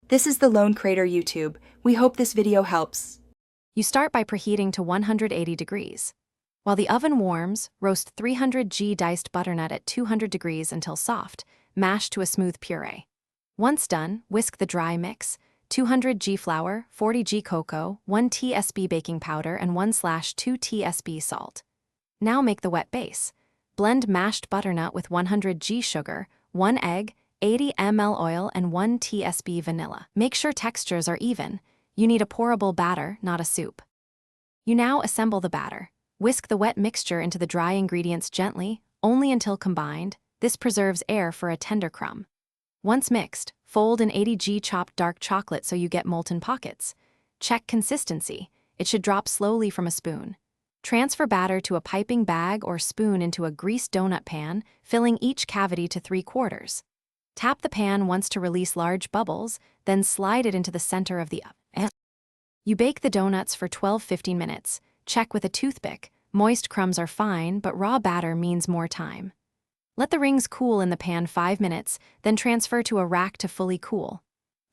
This is the Lone Crater YouTube. We hope this video helps. You start by preheating to 180 degrees. While the oven warms, roast 300 g diced butternut at 200 degrees until soft, mash to a smooth puree. Once done, whisk the dry mix, 200 g flour, 40 g cocoa, 1 tsp baking powder, and 1/2 tsp salt. Now make the wet base. Blend mashed butternut with 100 g sugar, 1 egg, 80 ml oil, and 1 tsp vanilla. Make sure textures are even. You need a pourable batter, not a soup. You now assemble the batter. Whisk the wet mixture into the dry ingredients gently, only until combined. This preserves air for a tender crumb. Once mixed, fold in 80 g chopped dark chocolate so you get molten pockets. Check consistency. It should drop slowly from a spoon. Transfer batter to a piping bag or spoon into a greased donut pan, filling each cavity to 3/4. Tap the pan once to release large bubbles, then slide it into the center of the oven. You bake the donuts for 12–15 minutes. Check with a toothpick. Moist crumbs are fine, but raw batter means more time. Let the rings cool in the pan 5 minutes, then transfer to a rack to fully cool.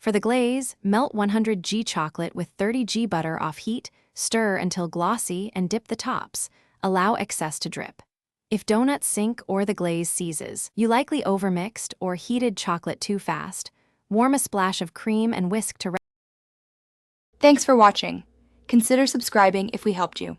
For the glaze, melt 100 g chocolate with 30 g butter off heat, stir until glossy, and dip the tops. Allow excess to drip. If donuts sink or the glaze seizes, you likely overmixed or heated chocolate too fast. Warm a splash of cream and whisk to. Thanks for watching. Consider subscribing if we helped you.